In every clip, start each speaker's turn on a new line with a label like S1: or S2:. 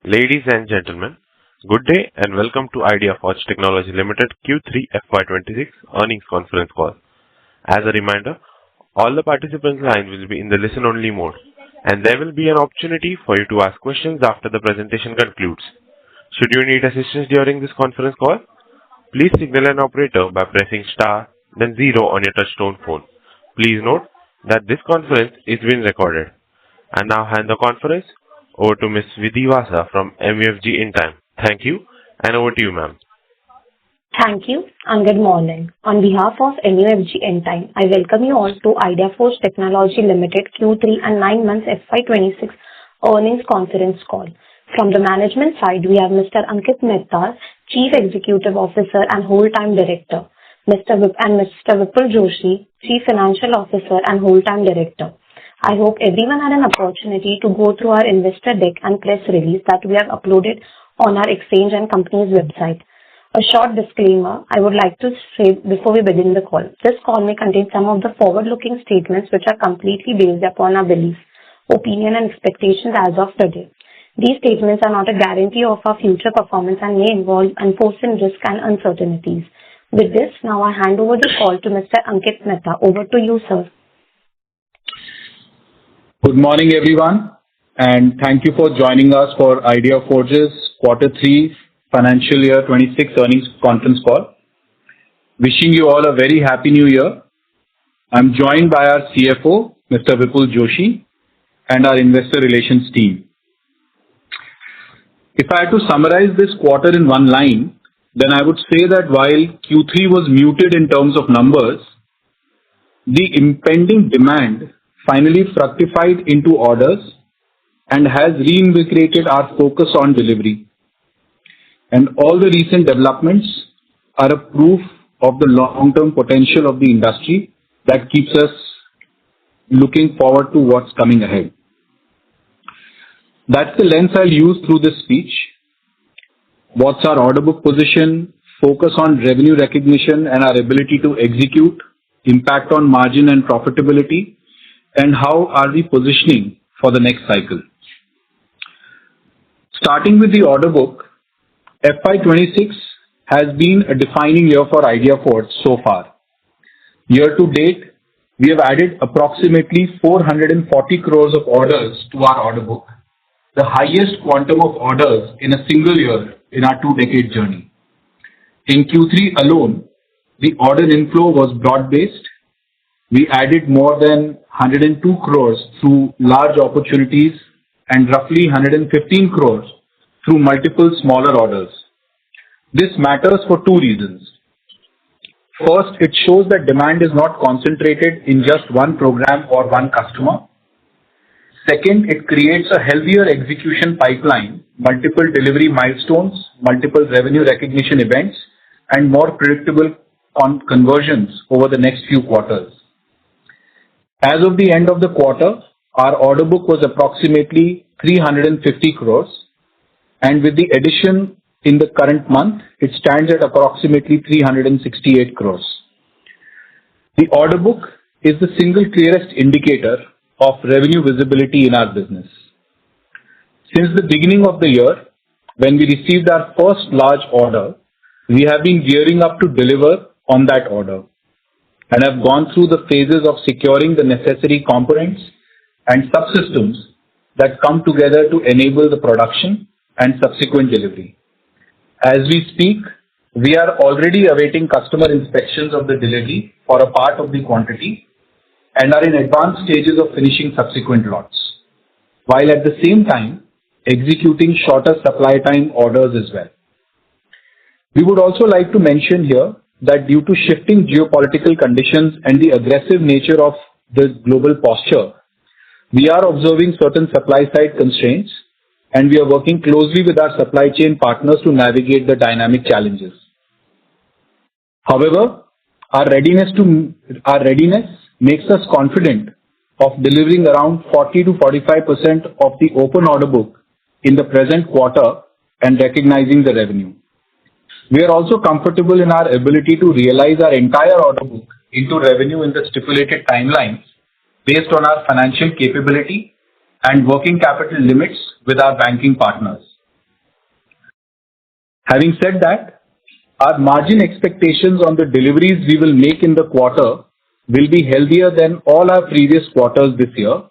S1: Ladies and gentlemen, good day and welcome to Ideaforge Technology Limited Q3 FY26 earnings conference call. As a reminder, all the participants' lines will be in the listen-only mode, and there will be an opportunity for you to ask questions after the presentation concludes. Should you need assistance during this conference call, please signal an operator by pressing star, then 0 on your touchtone phone. Please note that this conference is being recorded. I now hand the conference over to Ms. Vidhi Vasa from MUFG in time. Thank you, and over to you, ma'am.
S2: Thank you, and good morning. On behalf of MUFG in time, I welcome you all to Ideaforge Technology Limited Q3 and 9 months FY26 earnings conference call. From the management side, we have Mr. Ankit Mehta, Chief Executive Officer and Whole-Time Director, Mr. Vipul Joshi, Chief Financial Officer and Whole-Time Director. I hope everyone had an opportunity to go through our investor deck and press release that we have uploaded on our exchange and company's website. A short disclaimer I would like to say before we begin the call. This call may contain some of the forward-looking statements which are completely based upon our beliefs, opinion and expectations as of today. These statements are not a guarantee of our future performance and may involve unforeseen risks and uncertainties. With this, now I hand over the call to Mr. Ankit Mehta. Over to you, sir.
S3: Good morning, everyone, and thank you for joining us for Ideaforge's Q3 Financial Year 26 earnings conference call. Wishing you all a very happy new year. I'm joined by our CFO, Mr. Vipul Joshi, and our investor relations team. If I had to summarize this quarter in one line, then I would say that while Q3 was muted in terms of numbers, the impending demand finally fructified into orders and has reinvigorated our focus on delivery. And all the recent developments are a proof of the long-term potential of the industry that keeps us looking forward to what's coming ahead. That's the lens I'll use through this speech. What's our order book position, focus on revenue recognition and our ability to execute, impact on margin and profitability, and how are we positioning for the next cycle. Starting with the order book, FY26 has been a defining year for Ideaforge so far. Year to date, we have added approximately 440 crores of orders to our order book, the highest quantum of orders in a single year in our 2-decade journey. In Q3 alone, the order inflow was broad-based. We added more than 102 crores through large opportunities and roughly 115 crores through multiple smaller orders. This matters for two reasons. First, it shows that demand is not concentrated in just one program or one customer. Second, it creates a healthier execution pipeline, multiple delivery milestones, multiple revenue recognition events, and more predictable conversions over the next few quarters. As of the end of the quarter, our order book was approximately 350 crores, and with the addition in the current month, it stands at approximately 368 crores. The order book is the single clearest indicator of revenue visibility in our business. Since the beginning of the year, when we received our first large order, we have been gearing up to deliver on that order and have gone through the phases of securing the necessary components and subsystems that come together to enable the production and subsequent delivery. As we speak, we are already awaiting customer inspections of the delivery for a part of the quantity and are in advanced stages of finishing subsequent lots, while at the same time executing shorter supply time orders as well. We would also like to mention here that due to shifting geopolitical conditions and the aggressive nature of the global posture, we are observing certain supply side constraints and we are working closely with our supply chain partners to navigate the dynamic challenges. However, our readiness makes us confident of delivering around 40 to 45% of the open order book in the present quarter and recognizing the revenue. We are also comfortable in our ability to realize our entire order book into revenue in the stipulated timelines based on our financial capability and working capital limits with our banking partners. Having said that, our margin expectations on the deliveries we will make in the quarter will be healthier than all our previous quarters this year,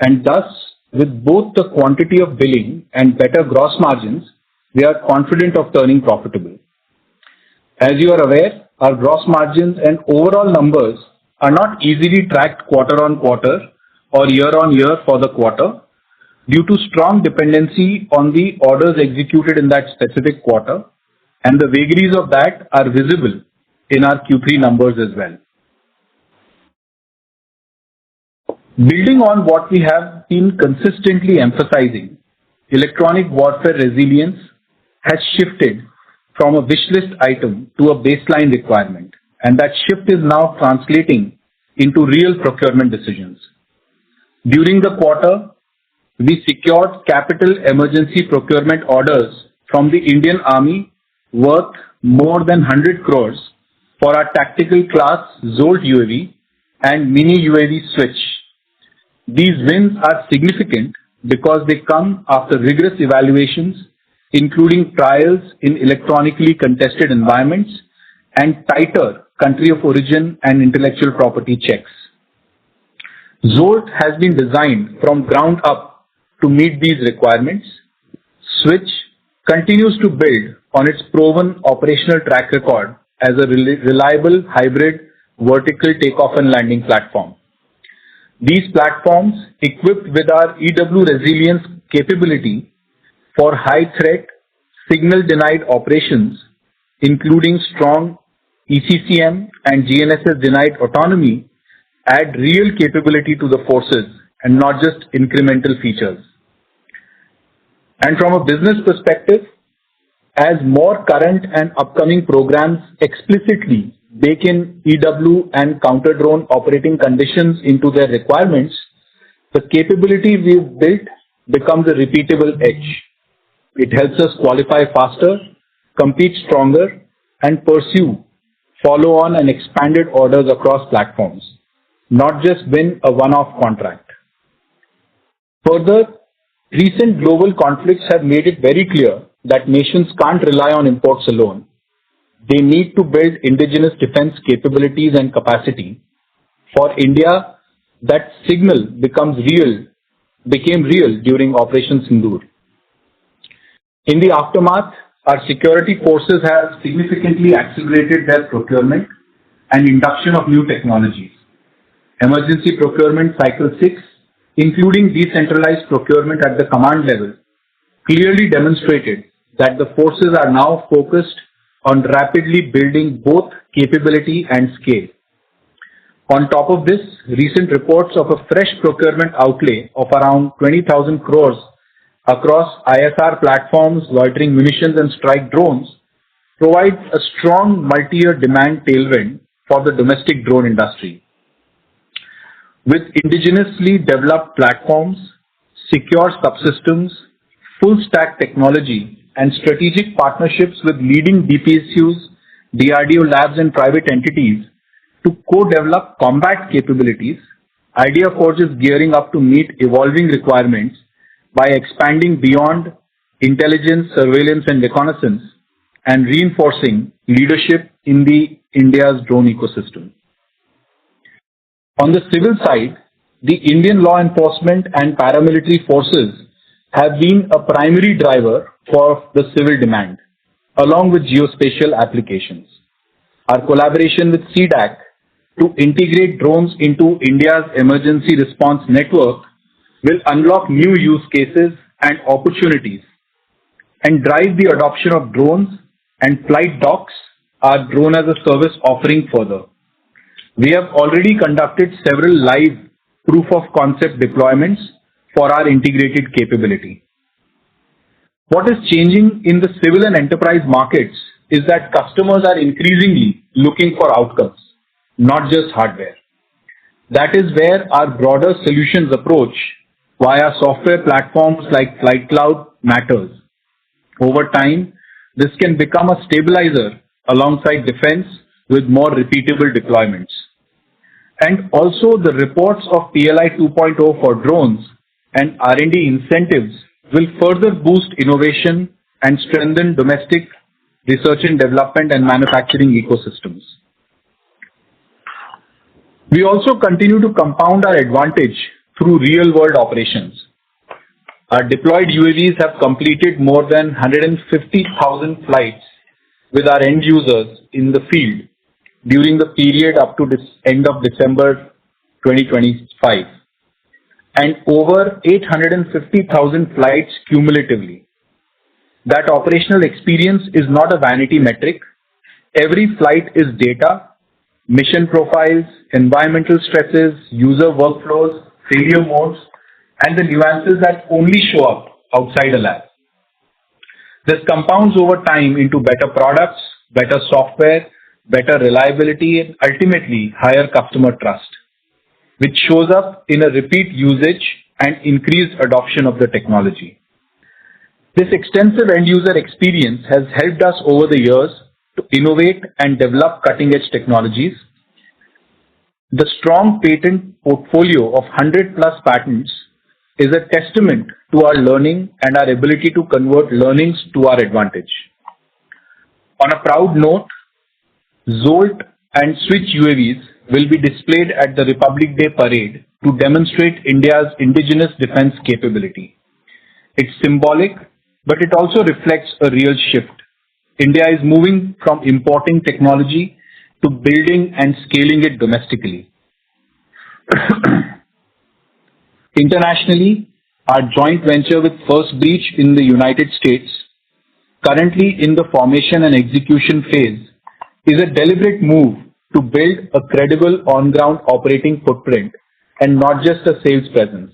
S3: and thus, with both the quantity of billing and better gross margins, we are confident of turning profitable. As you are aware, our gross margins and overall numbers are not easily tracked quarter on quarter or year on year for the quarter due to strong dependency on the orders executed in that specific quarter, and the vagaries of that are visible in our Q3 numbers as well. Building on what we have been consistently emphasizing, electronic warfare resilience has shifted from a wish list item to a baseline requirement, and that shift is now translating into real procurement decisions. During the quarter, we secured capital emergency procurement orders from the Indian Army worth more than 100 crores for our tactical class Zolt UAV and mini UAV switch. These wins are significant because they come after rigorous evaluations, including trials in electronically contested environments and tighter country of origin and intellectual property checks. Zolt has been designed from ground up to meet these requirements. Switch continues to build on its proven operational track record as a reliable hybrid vertical takeoff and landing platform. These platforms, equipped with our EW resilience capability for high-threat, signal-denied operations, including strong ECCM and GNSS-denied autonomy, add real capability to the forces and not just incremental features. And from a business perspective, as more current and upcoming programs explicitly bake in EW and counter-drone operating conditions into their requirements, the capability we've built becomes a repeatable edge. It helps us qualify faster, compete stronger, and pursue follow-on and expanded orders across platforms, not just win a one-off contract. Further, recent global conflicts have made it very clear that nations can't rely on imports alone. They need to build indigenous defense capabilities and capacity. For India, that signal became real during Operation Sindoor. In the aftermath, our security forces have significantly accelerated their procurement and induction of new technologies. Emergency Procurement Cycle 6, including decentralized procurement at the command level, clearly demonstrated that the forces are now focused on rapidly building both capability and scale. On top of this, recent reports of a fresh procurement outlay of around 20,000 crores across ISR platforms, loitering munitions and strike drones provides a strong multi-year demand tailwind for the domestic drone industry. With indigenously developed platforms, secure subsystems, full-stack technology, and strategic partnerships with leading DPSUs, DRDO labs, and private entities to co-develop combat capabilities, Ideaforge is gearing up to meet evolving requirements by expanding beyond intelligence, surveillance, and reconnaissance and reinforcing leadership in the India's drone ecosystem. On the civil side, the Indian law enforcement and paramilitary forces have been a primary driver for the civil demand, along with geospatial applications. Our collaboration with CDAC to integrate drones into India's emergency response network will unlock new use cases and opportunities and drive the adoption of drones and flight docs, our drone as a service offering further. We have already conducted several live proof of concept deployments for our integrated capability. What is changing in the civil and enterprise markets is that customers are increasingly looking for outcomes, not just hardware. That is where our broader solutions approach via software platforms like Flight Cloud matters. Over time, this can become a stabilizer alongside defense with more repeatable deployments. And also the reports of PLI 2.0 for drones and R&D incentives will further boost innovation and strengthen domestic research and development, and manufacturing ecosystems. We also continue to compound our advantage through real-world operations. Our deployed UAVs have completed more than 150,000 flights with our end users in the field during the period up to end of December 2025, and over 850,000 flights cumulatively. That operational experience is not a vanity metric. Every flight is data, mission profiles, environmental stresses, user workflows, failure modes, and the nuances that only show up outside a lab. This compounds over time into better products, better software, better reliability, and ultimately higher customer trust, which shows up in a repeat usage and increased adoption of the technology. This extensive end-user experience has helped us over the years to innovate and develop cutting-edge technologies. The strong patent portfolio of 100+ patents is a testament to our learning and our ability to convert learnings to our advantage. On a proud note, Zolt and Switch UAVs will be displayed at the Republic Day parade to demonstrate India's indigenous defense capability. It's symbolic, but it also reflects a real shift. India is moving from importing technology to building and scaling it domestically. Internationally, our joint venture with First Breach in the United States, currently in the formation and execution phase, is a deliberate move to build a credible on-ground operating footprint and not just a sales presence.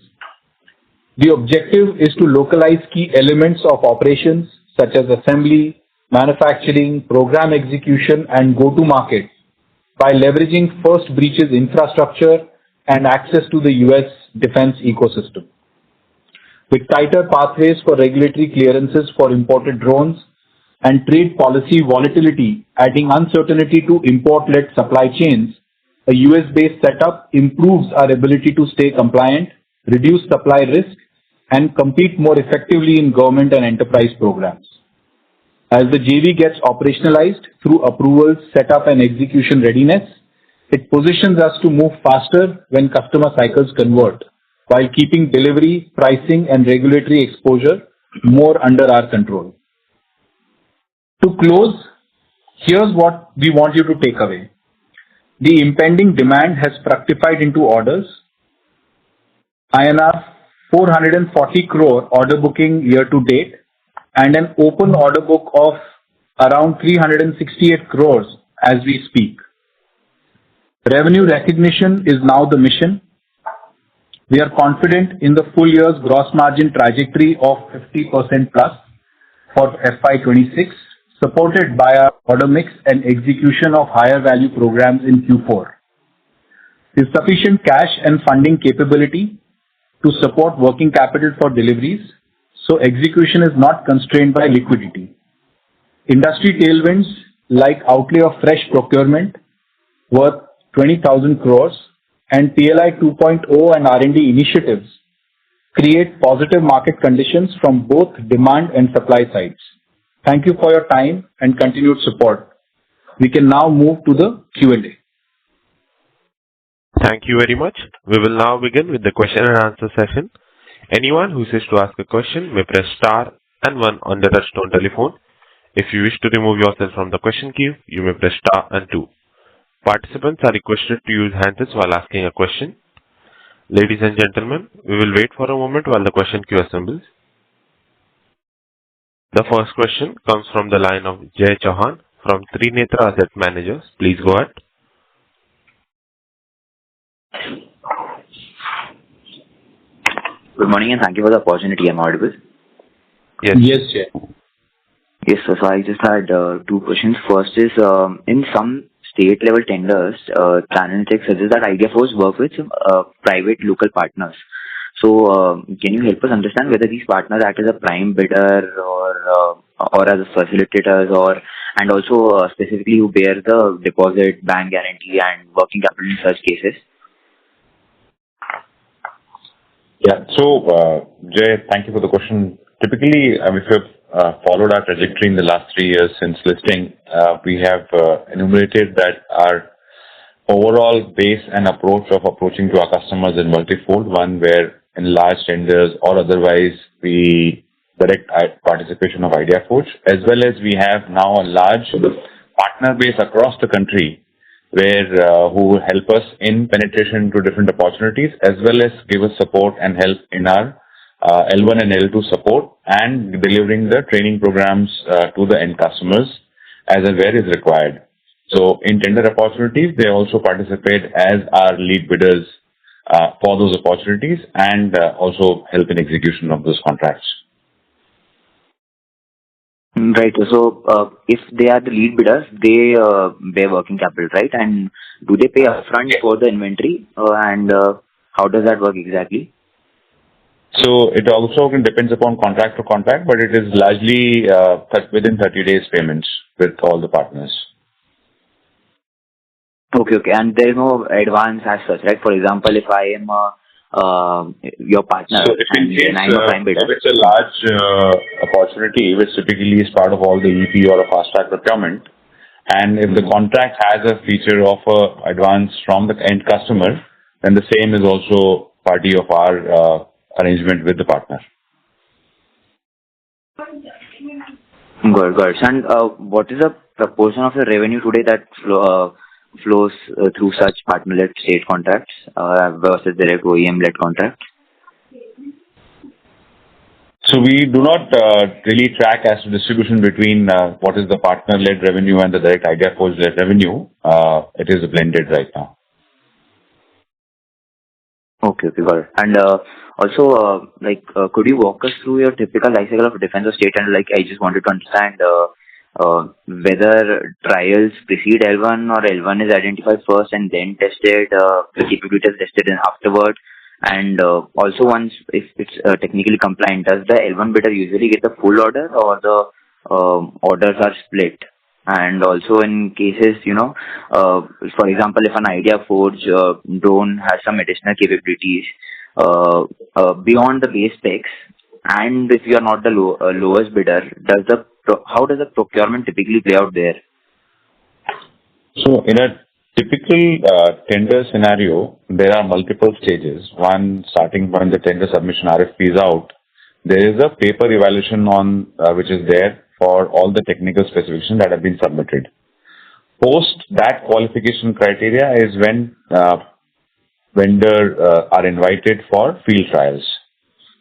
S3: The objective is to localize key elements of operations such as assembly, manufacturing, program execution, and go-to-market by leveraging First Breach's infrastructure and access to the US defense ecosystem. With tighter pathways for regulatory clearances for imported drones and trade policy volatility adding uncertainty to import-led supply chains, a US-based setup improves our ability to stay compliant, reduce supply risk, and compete more effectively in government and enterprise programs. As the JV gets operationalized through approvals, setup, and execution readiness, it positions us to move faster when customer cycles convert, while keeping delivery, pricing, and regulatory exposure more under our control. To close, here's what we want you to take away. The impending demand has fructified into orders. INR 440 crore order booking year to date, and an open order book of around 368 crores as we speak. Revenue recognition is now the mission. We are confident in the full year's gross margin trajectory of 50% plus for FY26, supported by our order mix and execution of higher value programs in Q4. With sufficient cash and funding capability to support working capital for deliveries, so execution is not constrained by liquidity. Industry tailwinds like outlay of fresh procurement worth 20,000 crores and PLI 2.0 and R&D initiatives create positive market conditions from both demand and supply sides. Thank you for your time and continued support. We can now move to the Q&A.
S1: Thank you very much. We will now begin with the question and answer session. Anyone who wishes to ask a question may press star and 1 on the touchtone telephone. If you wish to remove yourself from the question queue, you may press star and 2. Participants are requested to use handsets while asking a question. Ladies and gentlemen, we will wait for a moment while the question queue assembles. The first question comes from the line of Jay Chauhan from Trinetra Asset Managers. Please go ahead.
S4: Good morning and thank you for the opportunity. I'm audible.
S1: Yes.
S3: Yes, Jay.
S4: Yes, sir. So I just had 2 questions. First is, in some state level tenders, channel check suggests that Ideaforge work with some private local partners. So can you help us understand whether these partners act as a prime bidder or as a facilitators, and also specifically who bear the deposit, bank guarantee, and working capital in such cases?
S5: Yeah. So, Jay, thank you for the question. Typically, if you're followed our trajectory in the last 3 years since listing, we have enumerated that our overall base and approach of approaching to our customers is multifold. One, where in large tenders or otherwise we direct participation of Ideaforge, as well as we have now a large partner base across the country where who will help us in penetration to different opportunities, as well as give us support and help in our L1 and L2 support and delivering the training programs to the end customers as and where is required. So in tender opportunities, they also participate as our lead bidders for those opportunities and also help in execution of those contracts.
S4: Right. So, if they are the lead bidders, they bear working capital, right? And do they pay upfront for the inventory? And how does that work exactly?
S5: So it also depends upon contract to contract, but it is largely within 30 days payments with all the partners.
S4: Okay. And there is no advance as such, right? For example, if I am your partner
S5: So if in case,
S4: and I'm a prime bidder.
S5: if it's a large opportunity, which typically is part of all the EP or a fast track procurement, and if the contract has a feature of advance from the end customer, then the same is also party of our arrangement with the partner.
S4: Good. And what is the proportion of your revenue today that flows through such partner-led state contracts versus direct OEM-led contracts?
S5: So we do not really track as to distribution between what is the partner-led revenue and the direct Ideaforge-led revenue. It is blended right now.
S4: Okay, got it. And also, could you walk us through your typical life cycle of defense or state? And I just wanted to understand whether trials precede L1 or L1 is identified first and then tested, the capability is tested and afterward. And also, once if it's technically compliant, does the L1 bidder usually get the full order or the orders are split? And also in cases, for example, if an Ideaforge drone has some additional capabilities beyond the base specs, and if you are not the lowest bidder, how does the procurement typically play out there?
S5: So in a typical tender scenario, there are multiple stages. One, starting when the tender submission RFP is out, there is a paper evaluation on which is there for all the technical specifications that have been submitted. Post that qualification criteria is when vendors are invited for field trials.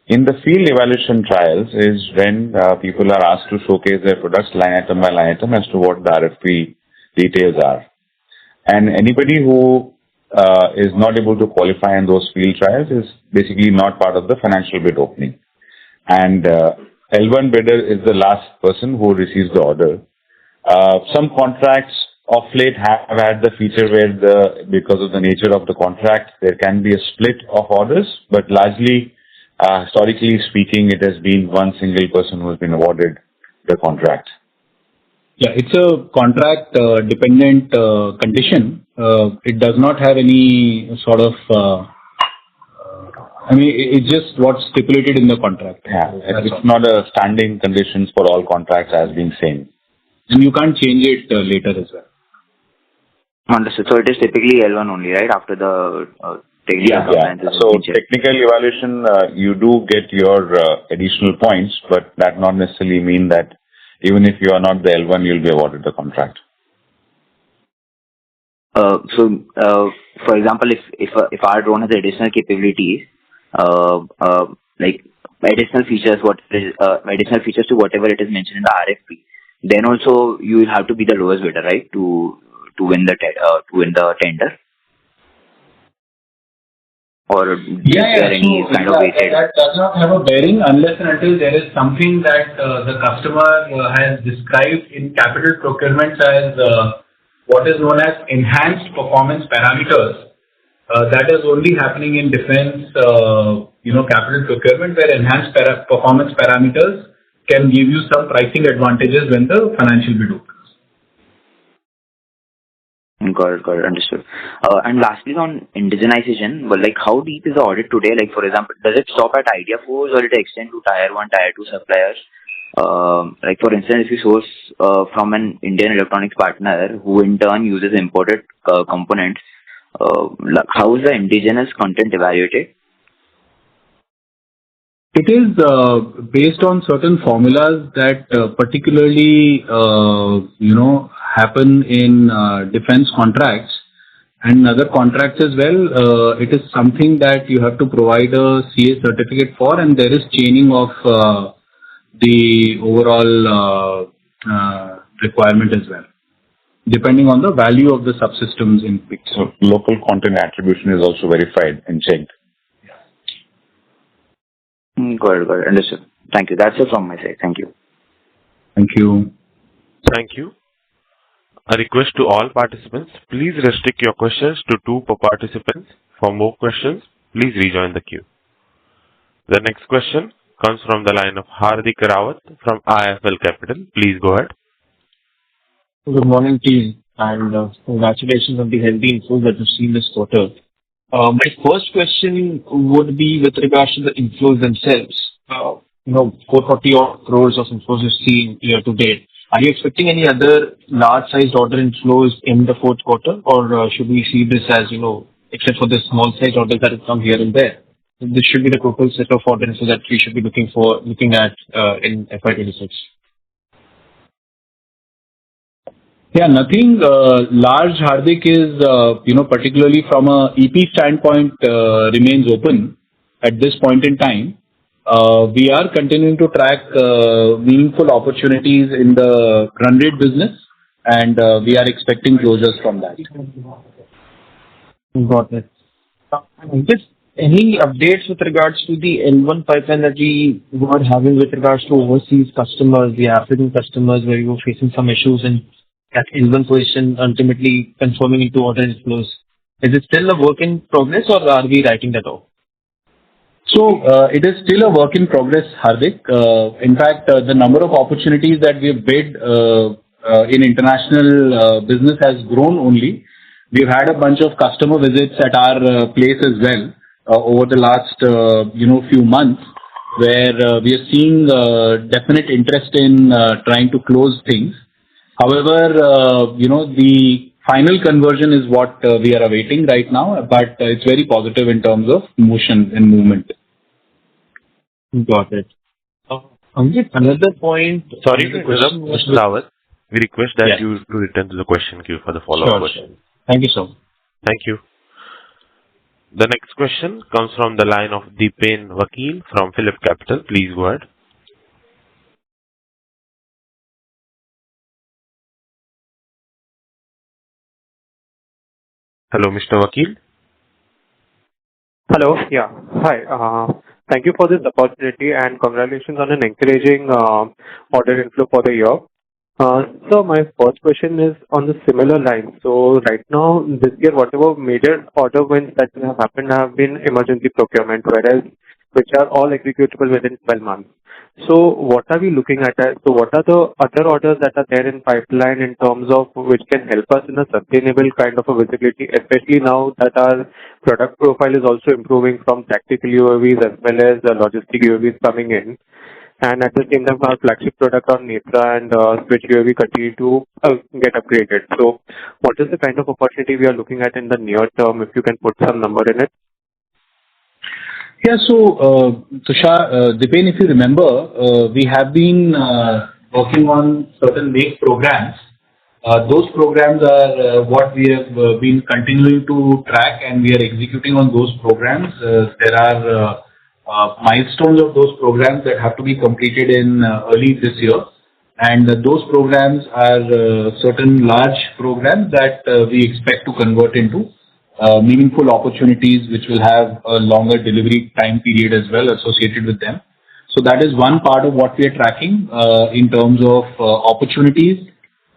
S5: In the field evaluation trials is when people are asked to showcase their products line item by line item as to what the RFP details are. And anybody who is not able to qualify in those field trials is basically not part of the financial bid opening. And L1 bidder is the last person who receives the order. Some contracts of late have had the feature where because of the nature of the contract, there can be a split of orders, but largely, historically speaking, it has been one single person who has been awarded the contract.
S3: Yeah, it's a contract dependent condition. It does not have any sort of, it's just what's stipulated in the contract.
S5: Yeah, it's not a standing conditions for all contracts as being same.
S3: And you can't change it later as well.
S4: Understood. So it is typically L1 only, right? After the technical
S5: compliance. So technical evaluation, you do get your additional points, but that not necessarily mean that even if you are not the L1, you'll be awarded the contract.
S4: For example, if our drone has additional capabilities, like additional features, additional features to whatever it is mentioned in the RFP, then also you will have to be the lowest bidder, right, to win the tender. Or is there any kind of weighted?
S3: That does not have a bearing unless and until there is something that the customer has described in capital procurement as what is known as enhanced performance parameters. That is only happening in defense, capital procurement, where enhanced performance parameters can give you some pricing advantages when the financial bid opens.
S4: Got it, understood. And lastly, on indigenization, how deep is the audit today? For example, does it stop at Ideaforge or it extend to Tier 1, Tier 2 suppliers? Like for instance, if you source from an Indian electronics partner who in turn uses imported components, like how is the indigenous content evaluated?
S3: It is based on certain formulas that particularly happen in defense contracts and other contracts as well. It is something that you have to provide a CA certificate for, and there is chaining of the overall requirement as well, depending on the value of the subsystems in picture.
S5: So local content attribution is also verified and checked.
S4: Got it. Understood. Thank you. That's it from my side. Thank you.
S3: Thank you.
S1: Thank you. A request to all participants, please restrict your questions to 2 per participant. For more questions, please rejoin the queue. The next question comes from the line of Hardik Rawat from IIFL Capital. Please go ahead.
S6: Good morning, team, and congratulations on the healthy inflows that we've seen this quarter. My first question would be with regards to the inflows themselves. 440 odd crores of inflows you've seen year to date. Are you expecting any other large-sized order inflows in the fourth quarter, or should we see this as, except for the small-sized orders that have come here and there, this should be the total set of order inflows that we should be looking at in FY26?
S3: Yeah, nothing large, Hardik, is, particularly from a EP standpoint, remains open at this point in time. We are continuing to track meaningful opportunities in the run rate business, and we are expecting closures from that.
S6: Got it. Just any updates with regards to the L1 pipeline that we were having with regards to overseas customers, the African customers, where you were facing some issues and that L1 position ultimately transforming into order inflows? Is it still a work in progress, or are we writing that off?
S3: So it is still a work in progress, Hardik. In fact, the number of opportunities that we have bid in international business has grown only. We've had a bunch of customer visits at our place as well over the last few months, where we are seeing definite interest in trying to close things. However, the final conversion is what we are awaiting right now, but it's very positive in terms of motion and movement.
S6: Got it. Another point.
S1: Sorry to interrupt, Mr. Rawat. We request that you to return to the question queue for the follow-up question.
S6: Sure. Thank you so much.
S1: Thank you. The next question comes from the line of Dipen Vakil from Phillip Capital. Please go ahead. Hello, Mr. Vakil.
S7: Hello. Yeah. Hi. Thank you for this opportunity and congratulations on an encouraging order inflow for the year. So my first question is on the similar line. So right now, this year, whatever major order wins that have happened have been emergency procurement, which are all executable within 12 months. So what are we looking at? So what are the other orders that are there in pipeline in terms of which can help us in a sustainable kind of a visibility, especially now that our product profile is also improving from tactical UAVs as well as logistic UAVs coming in. And at the same time, our flagship product on Netra and Switch UAV continue to get upgraded. So what is the kind of opportunity we are looking at in the near term, if you can put some number in it?
S3: Yeah, so Tushar, Dipen, if you remember, we have been working on certain big programs. Those programs are what we have been continuing to track, and we are executing on those programs. There are milestones of those programs that have to be completed in early this year, and those programs are certain large programs that we expect to convert into meaningful opportunities, which will have a longer delivery time period as well associated with them. So that is one part of what we are tracking in terms of opportunities.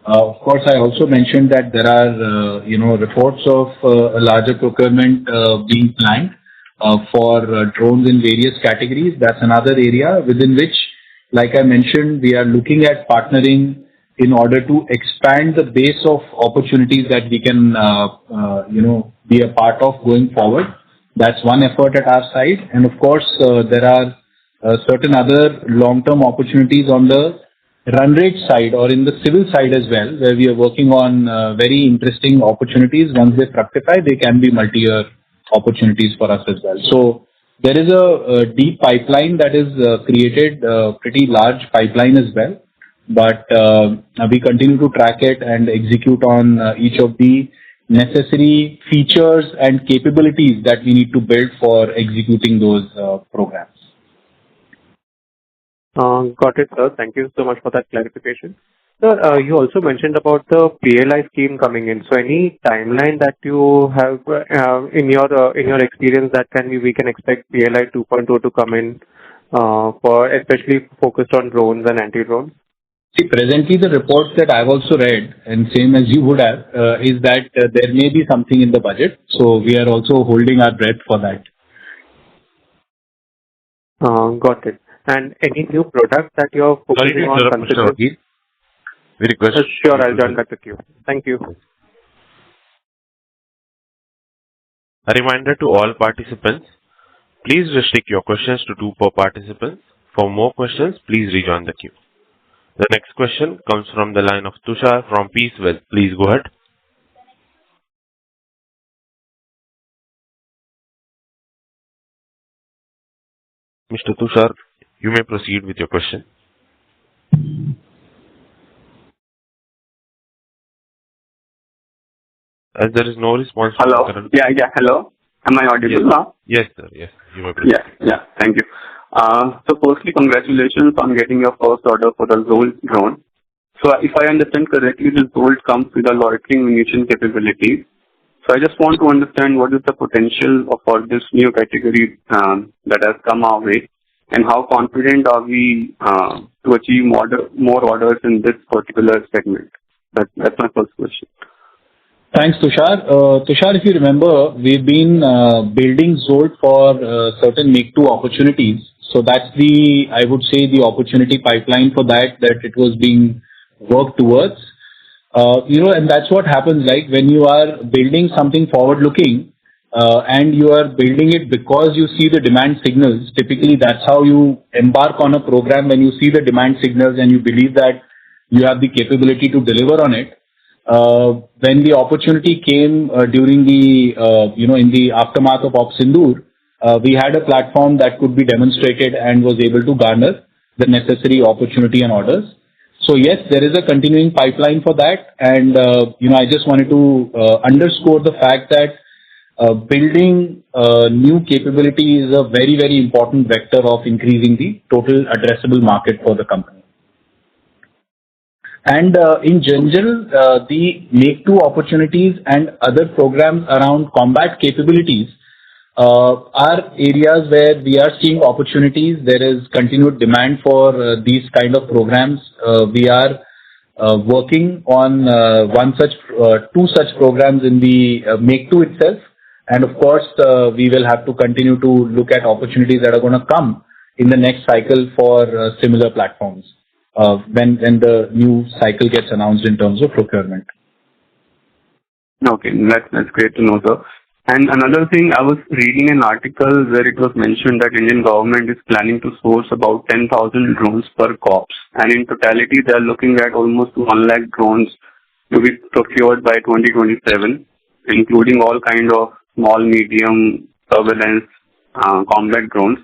S3: Of course, I also mentioned that there are reports of a larger procurement being planned for drones in various categories. That's another area within which, like I mentioned, we are looking at partnering in order to expand the base of opportunities that we can, be a part of going forward. That's one effort at our side. And of course, there are certain other long-term opportunities on the run rate side or in the civil side as well, where we are working on very interesting opportunities. Once they fructify, they can be multi-year opportunities for us as well. So there is a deep pipeline that is created, pretty large pipeline as well. But we continue to track it and execute on each of the necessary features and capabilities that we need to build for executing those programs.
S7: Got it, sir. Thank you so much for that clarification. Sir, you also mentioned about the PLI scheme coming in. So any timeline that you have in your experience that we can expect PLI 2.0 to come in for especially focused on drones and anti-drones?
S3: See, presently the reports that I've also read, and same as you would have, is that there may be something in the budget. So we are also holding our breath for that.
S7: Got it. And any new product that you're focusing on?
S1: We request.
S7: Sure, I'll join back the queue. Thank you.
S1: A reminder to all participants, please restrict your questions to 2 per participant. For more questions, please rejoin the queue. The next question comes from the line of Tushar from Peace Wealth. Please go ahead. Mr. Tushar, you may proceed with your question. As there is no response.
S8: Hello. Yeah. Hello. Am I audible now?
S1: Yes, sir. Yes, you may proceed.
S8: Yeah. Thank you. So firstly, congratulations on getting your first order for the Zolt drone. So if I understand correctly, the Zolt comes with a loitering munition capability. So I just want to understand what is the potential for this new category that has come our way, and how confident are we to achieve more orders in this particular segment? That's my first question.
S3: Thanks, Tushar. Tushar, if you remember, we've been building Zolt for certain Make-2 opportunities. So that's I would say, the opportunity pipeline for that it was being worked towards. And that's what happens, like when you are building something forward-looking and you are building it because you see the demand signals. Typically, that's how you embark on a program, when you see the demand signals and you believe that you have the capability to deliver on it. When the opportunity came during in the aftermath of Op Sindoor, we had a platform that could be demonstrated and was able to garner the necessary opportunity and orders. So yes, there is a continuing pipeline for that, and I just wanted to underscore the fact that building new capability is a very, very important vector of increasing the total addressable market for the company. And in general, the Make-2 opportunities and other programs around combat capabilities are areas where we are seeing opportunities. There is continued demand for these kind of programs. We are working on two such programs in the Make-2 itself. And of course, we will have to continue to look at opportunities that are going to come in the next cycle for similar platforms when the new cycle gets announced in terms of procurement.
S8: Okay, that's great to know, sir. And another thing, I was reading an article where it was mentioned that Indian government is planning to source about 10,000 drones per corps. And in totality, they are looking at almost 1 lakh drones to be procured by 2027, including all kind of small, medium, surveillance, combat drones.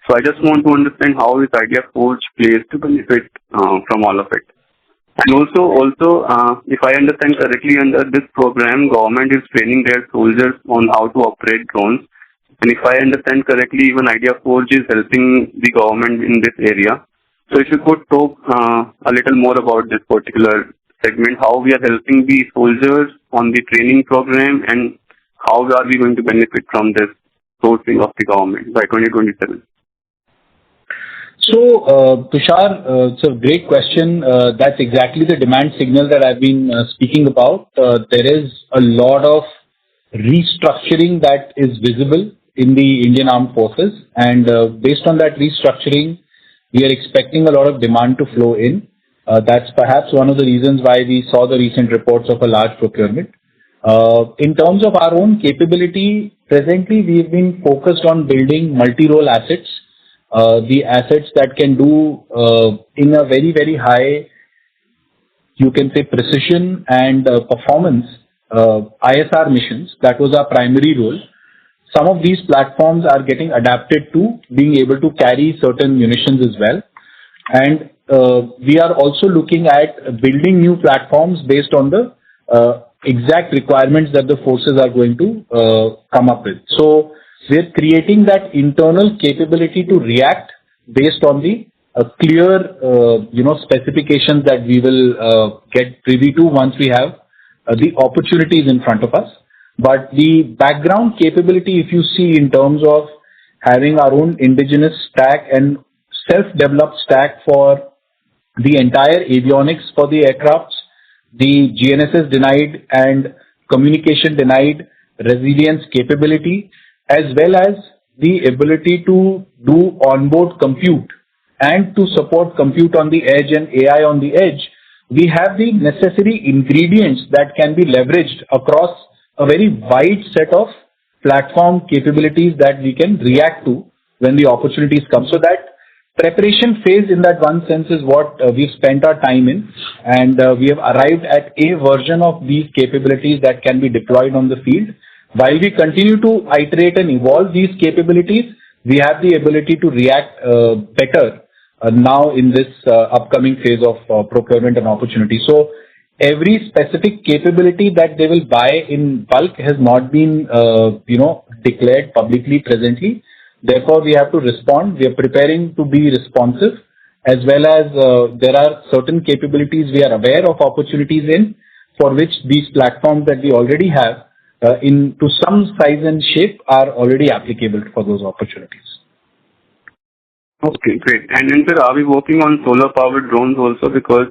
S8: So I just want to understand how is Ideaforge placed to benefit from all of it. And also, if I understand correctly, under this program, government is training their soldiers on how to operate drones. And if I understand correctly, even Ideaforge is helping the government in this area. So if you could talk a little more about this particular segment, how we are helping the soldiers on the training program, and how are we going to benefit from this sourcing of the government by 2027?
S3: So, Tushar, it's a great question. That's exactly the demand signal that I've been speaking about. There is a lot of restructuring that is visible in the Indian Armed Forces, and based on that restructuring, we are expecting a lot of demand to flow in. That's perhaps one of the reasons why we saw the recent reports of a large procurement. In terms of our own capability, presently we've been focused on building multi-role assets. the assets that can do in a very, very high, you can say, precision and performance ISR missions. That was our primary role. Some of these platforms are getting adapted to being able to carry certain munitions as well. And we are also looking at building new platforms based on the exact requirements that the forces are going to come up with. So we're creating that internal capability to react based on the clear, specifications that we will get privy to once we have the opportunities in front of us. But the background capability, if you see in terms of having our own indigenous stack and self-developed stack for the entire avionics for the aircrafts, the GNSS denied and communication denied resilience capability, as well as the ability to do onboard compute and to support compute on the edge and AI on the edge, we have the necessary ingredients that can be leveraged across a very wide set of platform capabilities that we can react to when the opportunities come. So that preparation phase in that one sense is what we've spent our time in, and we have arrived at a version of these capabilities that can be deployed on the field. While we continue to iterate and evolve these capabilities, we have the ability to react better now in this upcoming phase of procurement and opportunity. So every specific capability that they will buy in bulk has not been, declared publicly presently. Therefore, we have to respond. We are preparing to be responsive, as well as there are certain capabilities we are aware of opportunities in, for which these platforms that we already have, to some size and shape, are already applicable for those opportunities.
S8: Okay, great. And then, sir, are we working on solar-powered drones also? Because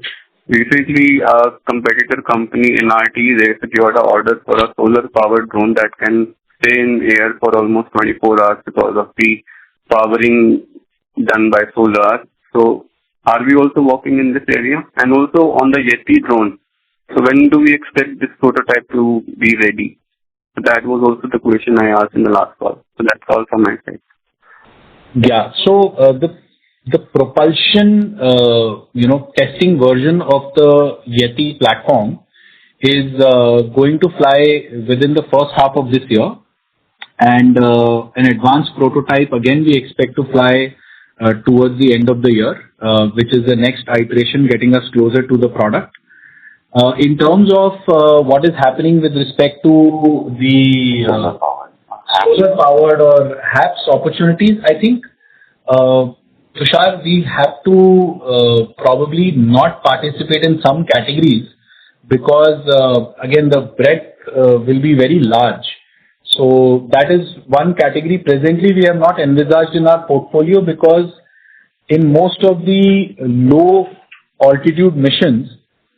S8: recently, a competitor company, NRT, they secured an order for a solar-powered drone that can stay in air for almost 24 hours because of the powering done by solar. So, are we also working in this area? And also on the Yeti drone. So, when do we expect this prototype to be ready? So that was also the question I asked in the last call. So that's all from my side.
S3: Yeah. So the propulsion, testing version of the Yeti platform is going to fly within the first half of this year, and an advanced prototype again we expect to fly towards the end of the year, which is the next iteration, getting us closer to the product. In terms of what is happening with respect to the solar-powered or HAPS opportunities, I think, Tushar, we have to probably not participate in some categories because, again, the breadth will be very large. So that is one category. Presently, we have not envisaged in our portfolio because in most of the low altitude missions,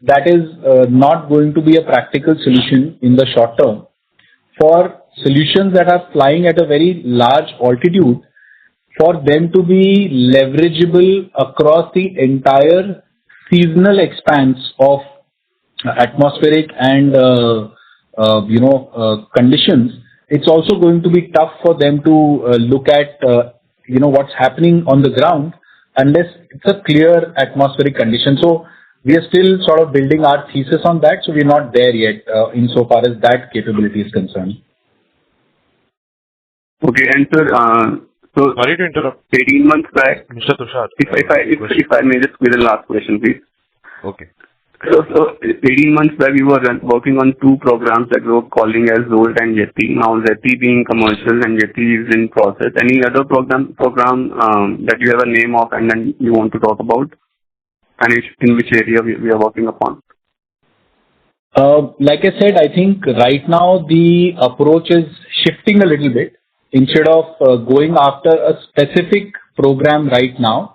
S3: that is not going to be a practical solution in the short term. For solutions that are flying at a very large altitude, for them to be leverageable across the entire seasonal expanse of atmospheric and conditions, it's also going to be tough for them to look at what's happening on the ground unless it's a clear atmospheric condition. So we are still sort of building our thesis on that, so we're not there yet insofar as that capability is concerned.
S8: Okay, and sir, so
S1: sorry to interrupt.
S8: 18 months back,
S1: Mr. Tushar.
S8: if I may just squeeze in last question, please.
S1: Okay.
S8: So 18 months back, we were working on two programs that we were calling as Zolt and Yeti. Now Yeti being commercial and Yeti is in process. Any other program that you have a name of and then you want to talk about? And in which area we are working upon?
S3: Like I said, I think right now the approach is shifting a little bit. Instead of going after a specific program right now,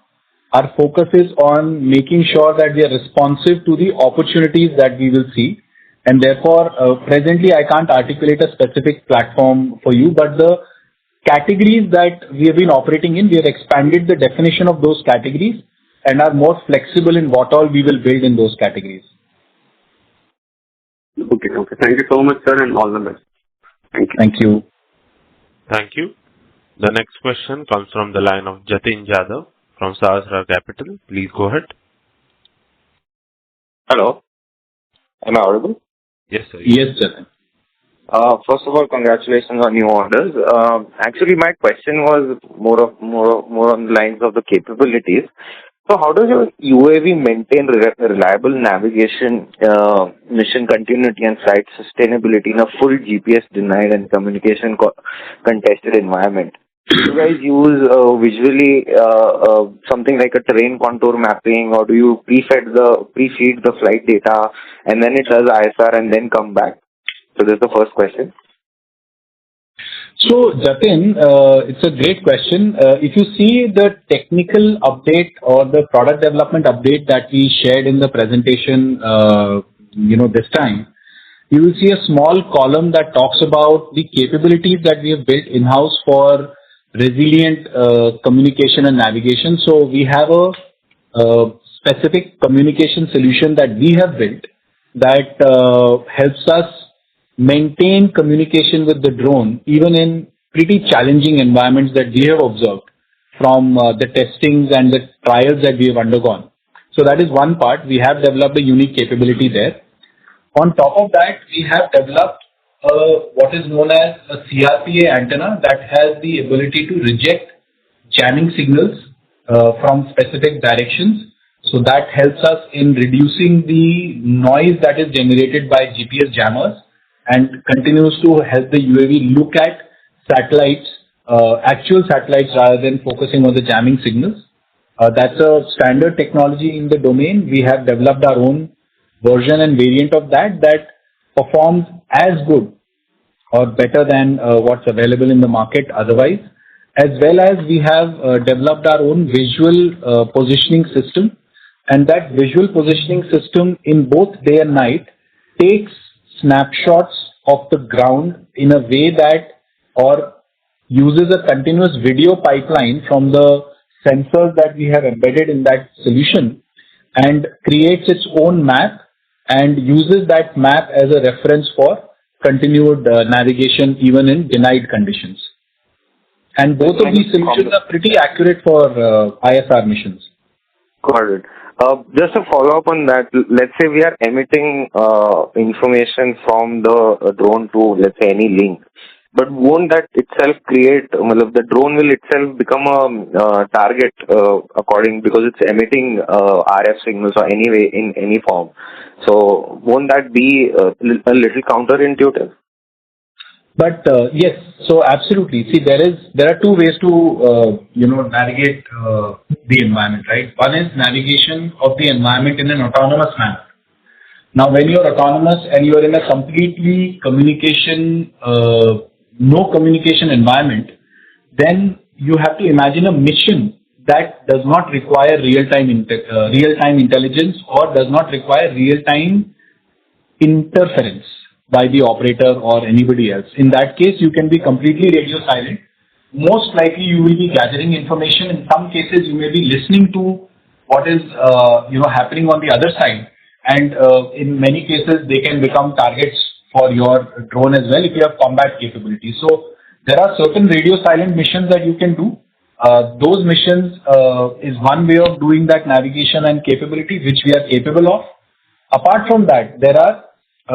S3: our focus is on making sure that we are responsive to the opportunities that we will see. And therefore, presently I can't articulate a specific platform for you, but the categories that we have been operating in, we have expanded the definition of those categories and are more flexible in what all we will build in those categories.
S8: Okay. Thank you so much, sir, and all the best. Thank you.
S3: Thank you.
S1: Thank you. The next question comes from the line of Jatin Jadhav from Sahasra Capital. Please go ahead.
S9: Hello. Am I audible?
S1: Yes, sir.
S3: Yes, Jatin.
S9: First of all, congratulations on new orders. Actually, my question was more on the lines of the capabilities. So, how does your UAV maintain reliable navigation, mission continuity, and site sustainability in a full GPS denied and communication contested environment? Do you guys use visually something like a terrain contour mapping, or do you pre-feed the flight data and then it does ISR and then come back? So this is the first question.
S3: So, Jatin, it's a great question. If you see the technical update or the product development update that we shared in the presentation, this time, you will see a small column that talks about the capabilities that we have built in-house for resilient communication and navigation. So, we have a specific communication solution that we have built that helps us maintain communication with the drone even in pretty challenging environments that we have observed from the testings and the trials that we have undergone. So that is one part. We have developed a unique capability there. On top of that, we have developed what is known as a CRPA antenna that has the ability to reject jamming signals from specific directions. So that helps us in reducing the noise that is generated by GPS jammers and continues to help the UAV look at satellites, actual satellites, rather than focusing on the jamming signals. That's a standard technology in the domain. We have developed our own version and variant of that performs as good or better than what's available in the market otherwise. As well as we have developed our own visual positioning system, and that visual positioning system in both day and night takes snapshots of the ground in a way that or uses a continuous video pipeline from the sensors that we have embedded in that solution and creates its own map and uses that map as a reference for continued navigation even in denied conditions. And both of these solutions are pretty accurate for ISR missions.
S9: Got it. Just a follow-up on that. Let's say we are emitting information from the drone to, let's say, any link. But won't that itself create, the drone will itself become a target because it's emitting RF signals or anyway in any form. So won't that be a little counterintuitive?
S3: But yes, so absolutely. See, there are two ways to navigate the environment, right? One is navigation of the environment in an autonomous manner. Now, when you're autonomous and you're in a completely no communication environment, then you have to imagine a mission that does not require real-time intelligence or does not require real-time interference by the operator or anybody else. In that case, you can be completely radio silent. Most likely, you will be gathering information. In some cases, you may be listening to what is happening on the other side. And in many cases, they can become targets for your drone as well if you have combat capability. So there are certain radio silent missions that you can do. Those missions is one way of doing that navigation and capability, which we are capable of. Apart from that, there are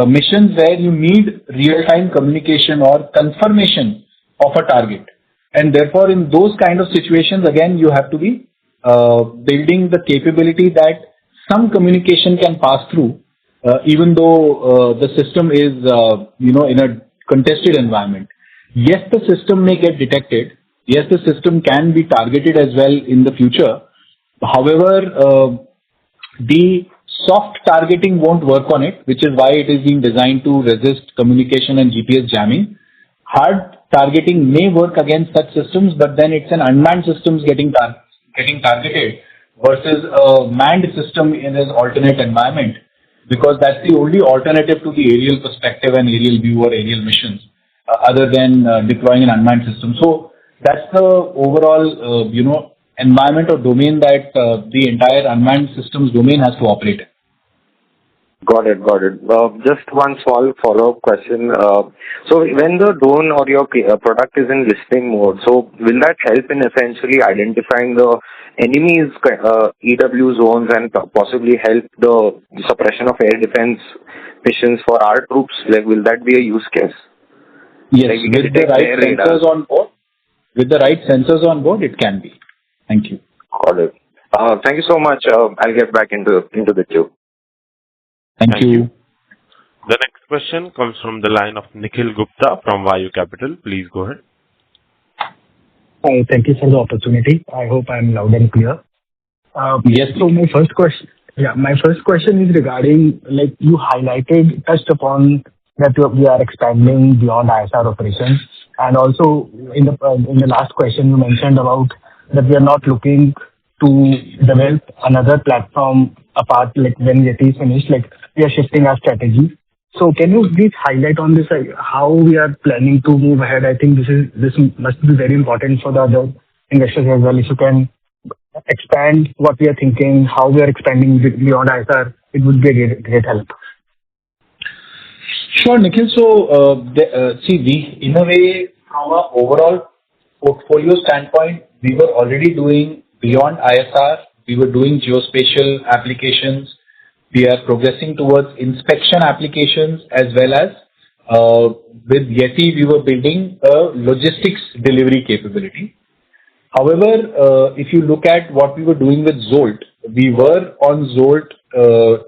S3: missions where you need real-time communication or confirmation of a target. And therefore, in those kind of situations, again, you have to be building the capability that some communication can pass through, even though the system is, in a contested environment. Yes, the system may get detected. Yes, the system can be targeted as well in the future. However, the soft targeting won't work on it, which is why it is being designed to resist communication and GPS jamming. Hard targeting may work against such systems, but then it's an unmanned systems getting targeted versus a manned system in an alternate environment, because that's the only alternative to the aerial perspective and aerial view or aerial missions, other than deploying an unmanned system. So that's the overall, environment or domain that the entire unmanned systems domain has to operate in.
S9: Got it. Got it. Just one small follow-up question. So when the drone or your product is in listening mode, so will that help in essentially identifying the enemy's EW zones and possibly help the suppression of air defense missions for our troops? Like, will that be a use case?
S3: Yes,
S9: Like we can
S3: with the
S9: detect
S3: right
S9: their radar.
S3: sensors on board. With the right sensors on board, it can be. Thank you.
S9: Got it. Thank you so much. I'll get back into the queue.
S3: Thank you.
S1: The next question comes from the line of Nikhil Gupta from Vayu Capital. Please go ahead.
S10: Hi, thank you for the opportunity. I hope I'm loud and clear.
S3: Yes.
S10: So my first question is regarding, like you touched upon that we are expanding beyond ISR operations, and also in the last question you mentioned about that we are not looking to develop another platform apart, like when Yeti is finished, like we are shifting our strategy. So can you please highlight on this, like, how we are planning to move ahead? I think this must be very important for the other investors as well. If you can expand what we are thinking, how we are expanding beyond ISR, it would be a great help.
S3: Sure, Nikhil. So, we, in a way, from an overall portfolio standpoint, we were already doing beyond ISR. We were doing geospatial applications. We are progressing towards inspection applications, as well as with Yeti, we were building a logistics delivery capability. However, if you look at what we were doing with Zolt, we were on Zolt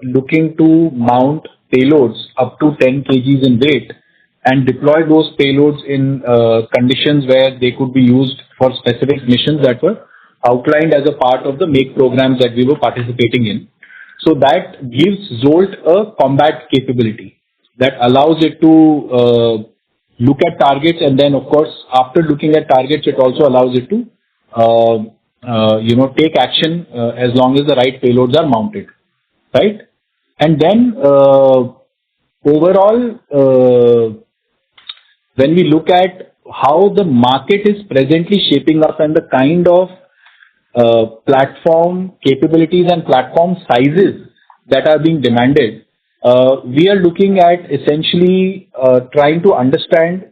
S3: looking to mount payloads up to 10 kgs in weight and deploy those payloads in conditions where they could be used for specific missions that were outlined as a part of the MAKE programs that we were participating in. So that gives Zolt a combat capability that allows it to look at targets, and then, of course, after looking at targets, it also allows it to take action as long as the right payloads are mounted, right? And then overall, when we look at how the market is presently shaping up and the kind of platform capabilities and platform sizes that are being demanded, we are looking at essentially trying to understand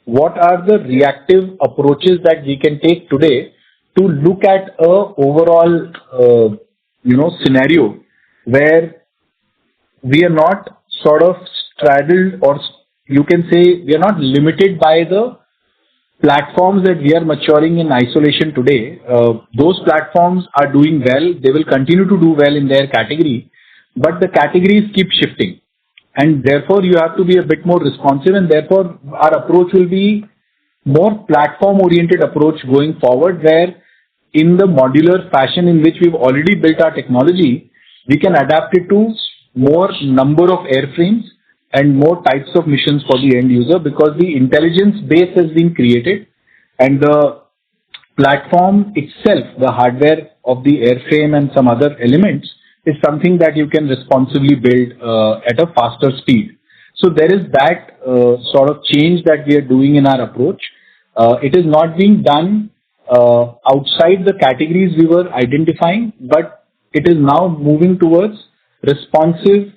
S3: what are the reactive approaches that we can take today to look at a overall scenario where we are not sort of straddled, or you can say we are not limited by the platforms that we are maturing in isolation today. Those platforms are doing well. They will continue to do well in their category, but the categories keep shifting. And therefore, you have to be a bit more responsive, and therefore, our approach will be more platform-oriented approach going forward, where in the modular fashion in which we've already built our technology, we can adapt it to more number of airframes and more types of missions for the end user, because the intelligence base has been created and the platform itself, the hardware of the airframe and some other elements, is something that you can responsibly build at a faster speed. So there is that sort of change that we are doing in our approach. It is not being done outside the categories we were identifying, but it is now moving towards responsive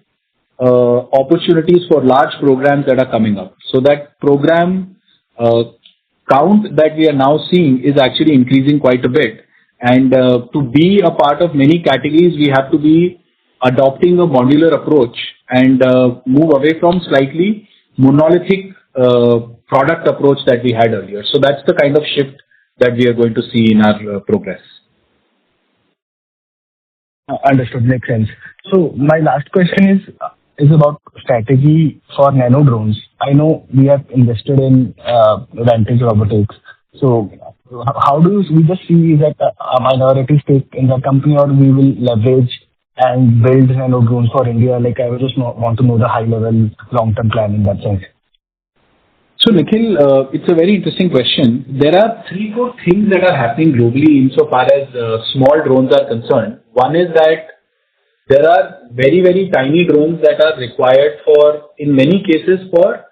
S3: opportunities for large programs that are coming up. So that program count that we are now seeing is actually increasing quite a bit. And to be a part of many categories, we have to be adopting a modular approach and move away from slightly monolithic product approach that we had earlier. So that's the kind of shift that we are going to see in our progress.
S10: Understood. Makes sense. So my last question is about strategy for nano drones. I know we have invested in Vantage Robotics. So how do we just see that a minority stake in the company, or we will leverage and build nano drones for India? Like, I would just want to know the high level long-term plan in that sense.
S3: So Nikhil, it's a very interesting question. There are 3-4 things that are happening globally insofar as small drones are concerned. One is that there are very, very tiny drones that are required for, in many cases, for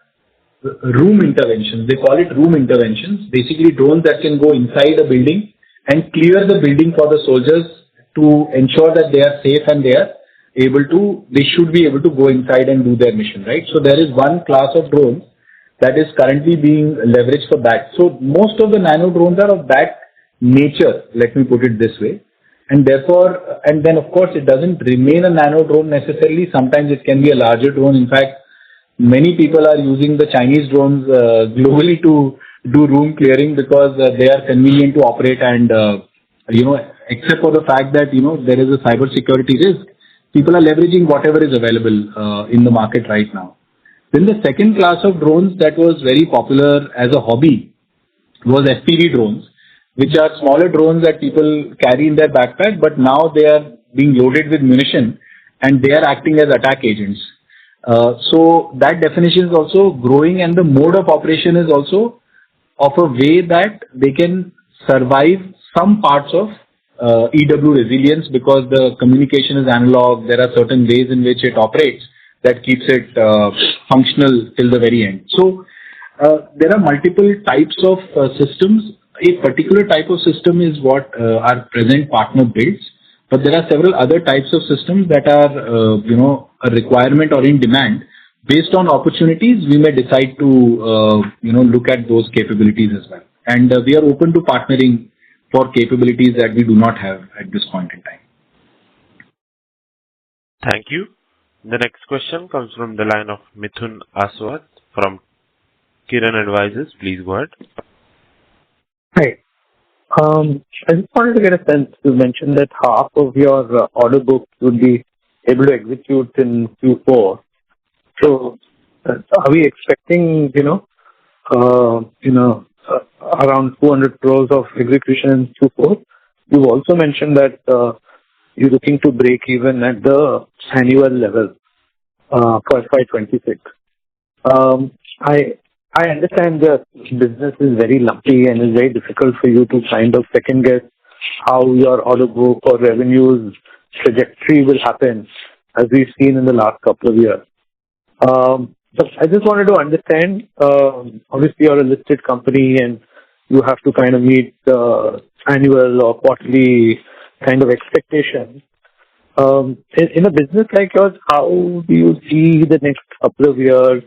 S3: room interventions. They call it room interventions. Basically, drones that can go inside a building and clear the building for the soldiers to ensure that they are safe and they are they should be able to go inside and do their mission, right? So there is one class of drones that is currently being leveraged for that. So most of the nano drones are of that nature, let me put it this way. And therefore, and then of course it doesn't remain a nano drone necessarily. Sometimes it can be a larger drone. In fact, many people are using the Chinese drones globally to do room clearing because they are convenient to operate and, except for the fact that, there is a cyber security risk, people are leveraging whatever is available in the market right now. Then the second class of drones that was very popular as a hobby was FPV drones, which are smaller drones that people carry in their backpack, but now they are being loaded with munition and they are acting as attack agents. So that definition is also growing, and the mode of operation is also of a way that they can survive some parts of EW resilience because the communication is analog. There are certain ways in which it operates that keeps it functional till the very end. So there are multiple types of systems. A particular type of system is what our present partner builds, but there are several other types of systems that are, a requirement or in demand. Based on opportunities, we may decide to, look at those capabilities as well. And we are open to partnering for capabilities that we do not have at this point in time.
S1: Thank you. The next question comes from the line of Mithun Aswat from Kiran Advisors. Please go ahead.
S11: Hi. I just wanted to get a sense. You mentioned that half of your order book would be able to execute in Q4. So, are we expecting, around 200 crores of execution in Q4? You've also mentioned that you're looking to break even at the annual level for FY26. I understand that business is very lumpy and it's very difficult for you to kind of second guess how your order book or revenues trajectory will happen, as we've seen in the last couple of years. But I just wanted to understand, obviously you're a listed company and you have to kind of meet annual or quarterly kind of expectations. In a business like yours, how do you see the next couple of years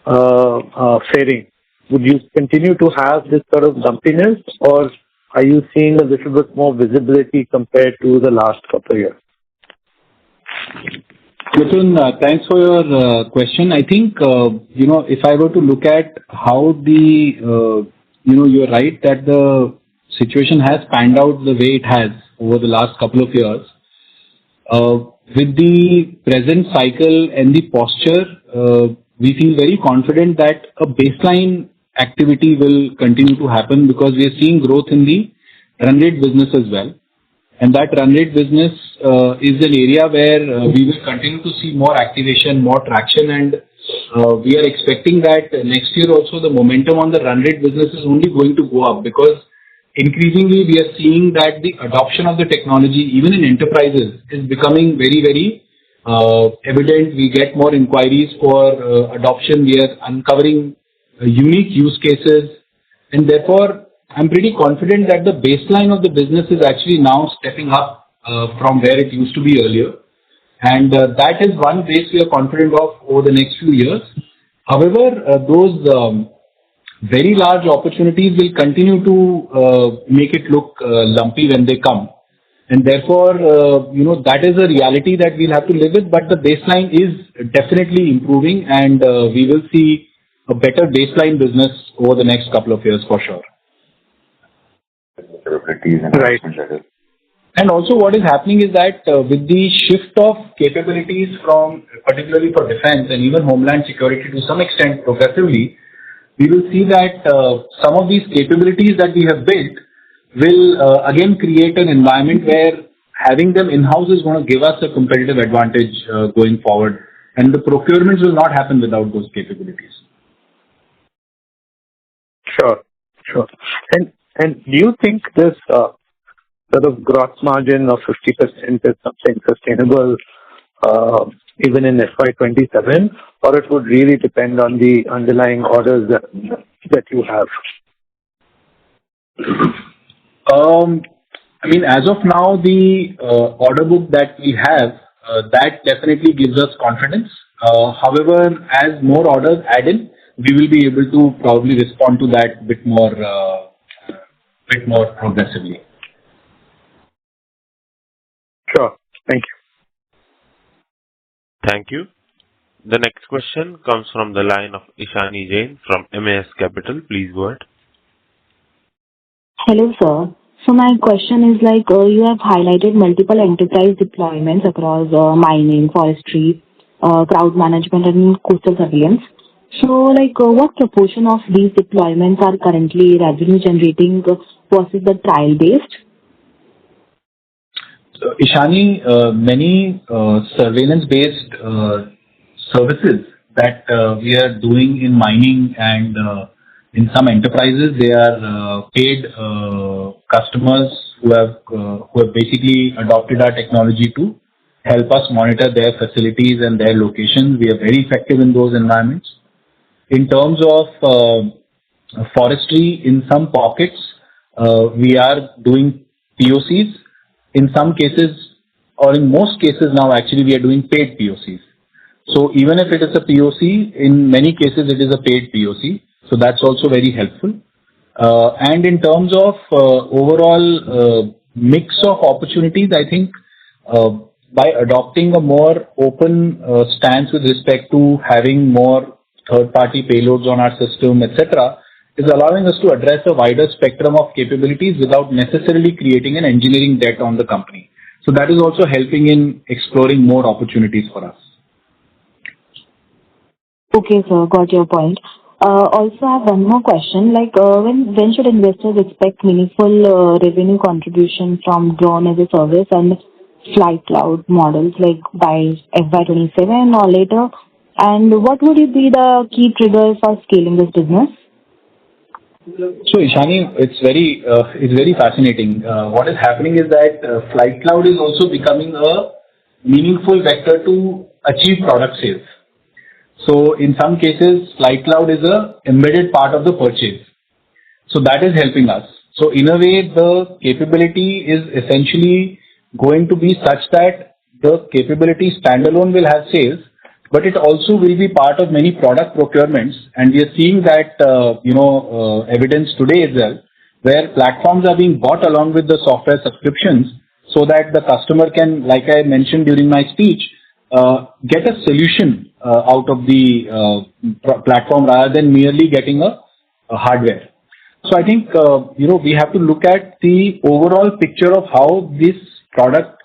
S11: faring? Would you continue to have this sort of lumpiness, or are you seeing a little bit more visibility compared to the last couple of years?
S3: Mithun, thanks for your question. I think, if I were to look at how you're right that the situation has panned out the way it has over the last couple of years. With the present cycle and the posture, we feel very confident that a baseline activity will continue to happen because we are seeing growth in the run rate business as well. And that run rate business is an area where we will continue to see more activation, more traction, and we are expecting that next year also the momentum on the run rate business is only going to go up because increasingly we are seeing that the adoption of the technology, even in enterprises, is becoming very, very evident. We get more inquiries for adoption. We are uncovering unique use cases, and therefore I'm pretty confident that the baseline of the business is actually now stepping up from where it used to be earlier. And that is one base we are confident of over the next few years. However, those very large opportunities will continue to make it look lumpy when they come. And therefore, that is a reality that we'll have to live with, but the baseline is definitely improving and we will see a better baseline business over the next couple of years for sure.
S11: Right.
S3: And also what is happening is that with the shift of capabilities from, particularly for defense and even homeland security to some extent progressively, we will see that some of these capabilities that we have built will again create an environment where having them in-house is going to give us a competitive advantage going forward. And the procurements will not happen without those capabilities.
S11: Sure. And do you think this sort of gross margin of 50% is something sustainable even in FY27, or it would really depend on the underlying orders that you have?
S3: As of now, the order book that we have that definitely gives us confidence. However, as more orders add in, we will be able to probably respond to that bit more progressively.
S11: Sure. Thank you.
S1: Thank you. The next question comes from the line of Ishani Jain from MAS Capital. Please go ahead.
S12: Hello, sir. So my question is like you have highlighted multiple enterprise deployments across mining, forestry, crowd management, and coastal surveillance. So, like, what proportion of these deployments are currently revenue generating versus the trial based?
S3: So, Ishani, many surveillance-based services that we are doing in mining and in some enterprises, they are paid customers who have basically adopted our technology to help us monitor their facilities and their locations. We are very effective in those environments. In terms of forestry, in some pockets, we are doing POCs. In some cases, or in most cases now, actually, we are doing paid POCs. So even if it is a POC, in many cases, it is a paid POC. So that's also very helpful. And in terms of overall mix of opportunities, I think by adopting a more open stance with respect to having more third-party payloads on our system, etc., is allowing us to address a wider spectrum of capabilities without necessarily creating an engineering debt on the company. So that is also helping in exploring more opportunities for us.
S12: Okay, sir, got your point. Also, I have one more question. Like, when should investors expect meaningful revenue contribution from drone as a service and flight cloud models, like by FY27 or later? And what would be the key triggers for scaling this business?
S3: So Ishani, it's very fascinating. What is happening is that flight cloud is also becoming a meaningful vector to achieve product sales. So in some cases, flight cloud is a embedded part of the purchase. So that is helping us. So in a way, the capability is essentially going to be such that the capability standalone will have sales, but it also will be part of many product procurements. And we are seeing that, evidence today as well, where platforms are being bought along with the software subscriptions so that the customer can, like I mentioned during my speech, get a solution out of the platform rather than merely getting a hardware. So I think, we have to look at the overall picture of how this product,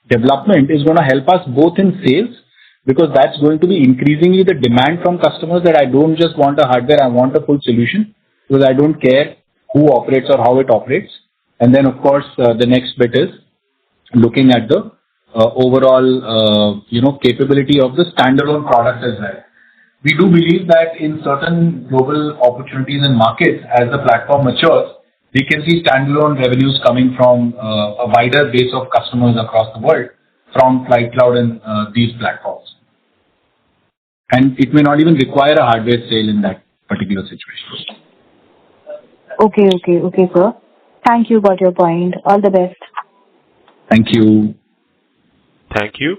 S3: development is going to help us both in sales, because that's going to be increasingly the demand from customers that I don't just want a hardware, I want a full solution, because I don't care who operates or how it operates. And then, of course, the next bit is looking at the overall, capability of the standalone product as well. We do believe that in certain global opportunities and markets, as the platform matures, we can see standalone revenues coming from a wider base of customers across the world from flight cloud and these platforms. And it may not even require a hardware sale in that particular situation.
S12: Okay, sir. Thank you, got your point. All the best.
S3: Thank you.
S1: Thank you.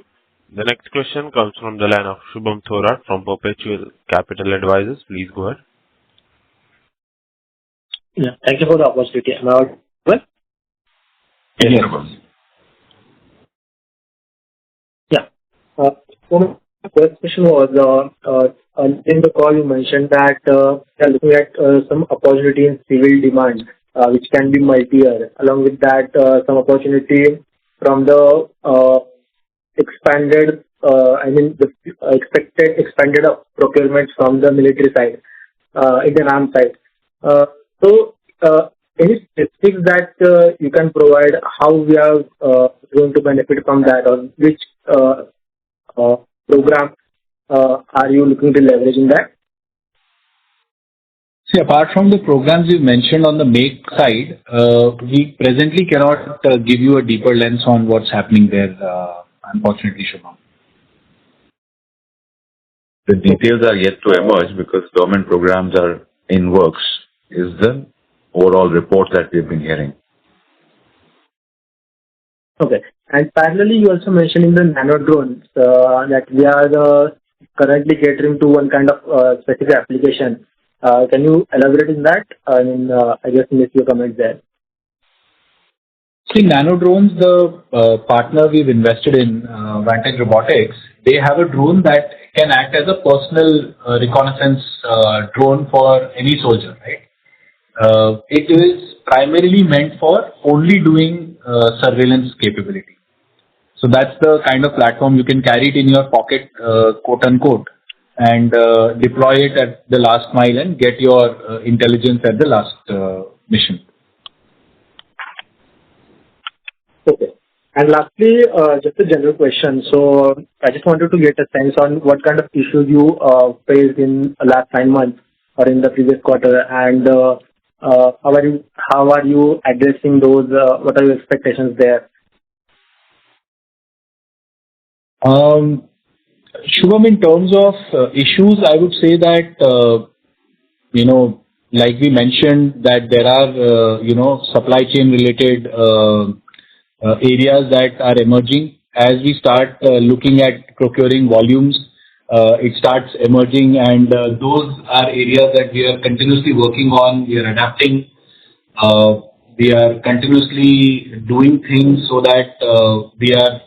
S1: The next question comes from the line of Shubham Thorat from Perpetual Capital Advisors. Please go ahead.
S13: Yeah, thank you for the opportunity. Am I audible?
S3: Yes.
S13: Yeah. So my first question was, in the call you mentioned that you are looking at some opportunity in civil demand, which can be multi-year. Along with that, some opportunity from the expanded procurement from the military side, Indian Armed side. So, any specifics that you can provide how we are going to benefit from that, or which program are you looking to leverage in that?
S3: See, apart from the programs you mentioned on the make side, we presently cannot give you a deeper lens on what's happening there, unfortunately, Shubham.
S5: The details are yet to emerge because government programs are in works, is the overall report that we've been hearing.
S13: Okay. And parallelly, you also mentioned in the nano drones that we are currently catering to one kind of specific application. Can you elaborate in that? I just missed your comment there.
S3: See, nano drones, the partner we've invested in, Vantage Robotics, they have a drone that can act as a personal reconnaissance drone for any soldier, right? It is primarily meant for only doing surveillance capability. So that's the kind of platform you can carry it in your pocket, quote unquote, and deploy it at the last mile and get your intelligence at the last mission.
S13: Okay. And lastly, just a general question. So I just wanted to get a sense on what kind of issues you faced in the last 9 months or in the previous quarter, and how are you addressing those? What are your expectations there?
S3: Shubham, in terms of issues, I would say that, like we mentioned, that there are, supply chain related areas that are emerging. As we start looking at procuring volumes, it starts emerging, and those are areas that we are continuously working on. We are adapting. We are continuously doing things so that we are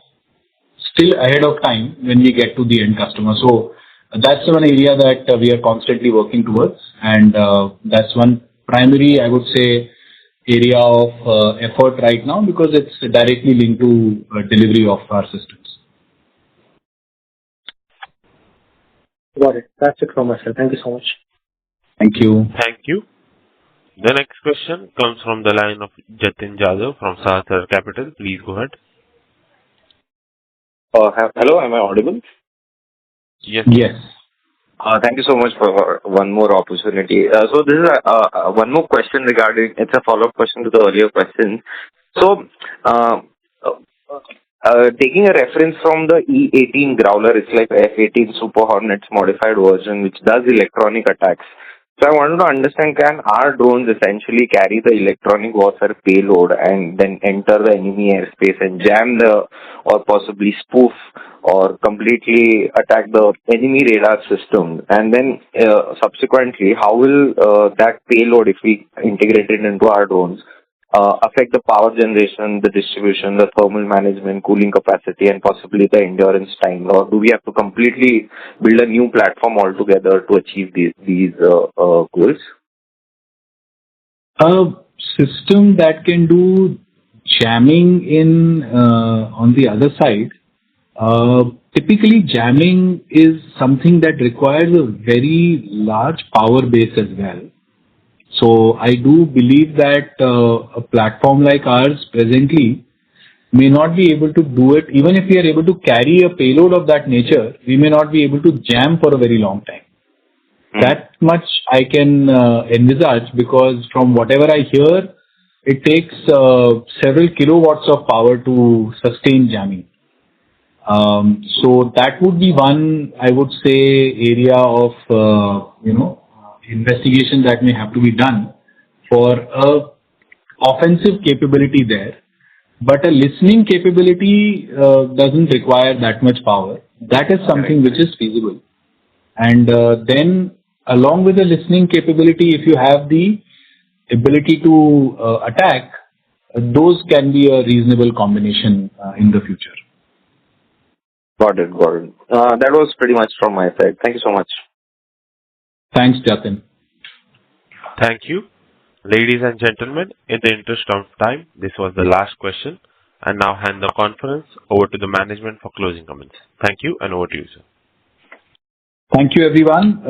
S3: still ahead of time when we get to the end customer. So that's one area that we are constantly working towards, and that's one primary, I would say, area of effort right now, because it's directly linked to delivery of our systems.
S13: Got it. That's it from myself. Thank you so much.
S3: Thank you.
S1: Thank you. The next question comes from the line of Jatin Jadhav from Sahasrar Capital. Please go ahead.
S9: Hello, am I audible?
S1: Yes.
S3: Yes.
S9: Thank you so much for one more opportunity. So this is one more question regarding, it's a follow-up question to the earlier question. So, taking a reference from the E-18 Growler, it's like F-18 Super Hornets modified version, which does electronic attacks. So I wanted to understand, can our drones essentially carry the electronic warfare payload and then enter the enemy airspace and jam or possibly spoof or completely attack the enemy radar system? And then subsequently, how will that payload, if we integrate it into our drones, affect the power generation, the distribution, the thermal management, cooling capacity, and possibly the endurance time? Or do we have to completely build a new platform altogether to achieve these goals?
S3: A system that can do jamming in on the other side. Typically, jamming is something that requires a very large power base as well. So I do believe that a platform like ours presently may not be able to do it. Even if we are able to carry a payload of that nature, we may not be able to jam for a very long time. That much I can envisage, because from whatever I hear, it takes several kilowatts of power to sustain jamming. So that would be one, I would say, area of, investigation that may have to be done for a offensive capability there. But a listening capability doesn't require that much power. That is something which is feasible. And then along with the listening capability, if you have the ability to attack, those can be a reasonable combination in the future.
S9: Got it. That was pretty much from my side. Thank you so much.
S3: Thanks, Jatin.
S1: Thank you. Ladies and gentlemen, in the interest of time, this was the last question. And now hand the conference over to the management for closing comments. Thank you, and over to you, sir.
S3: Thank you, everyone,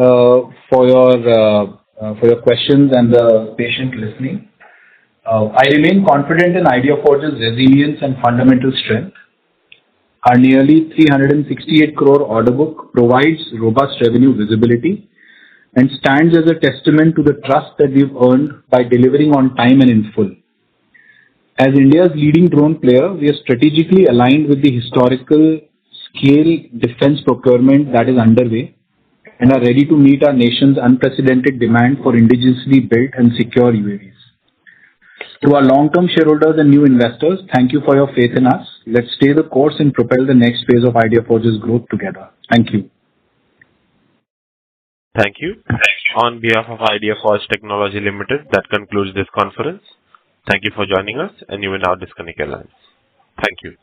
S3: for your questions and the patient listening. I remain confident in Ideaforge's resilience and fundamental strength. Our nearly 368 crore order book provides robust revenue visibility and stands as a testament to the trust that we've earned by delivering on time and in full. As India's leading drone player, we are strategically aligned with the historical scale defense procurement that is underway and are ready to meet our nation's unprecedented demand for indigenously built and secure UAVs. To our long-term shareholders and new investors, thank you for your faith in us. Let's stay the course and propel the next phase of Ideaforge's growth together. Thank you.
S1: Thank you. On behalf of Ideaforge Technology Limited, that concludes this conference. Thank you for joining us, and you will now disconnect your lines. Thank you.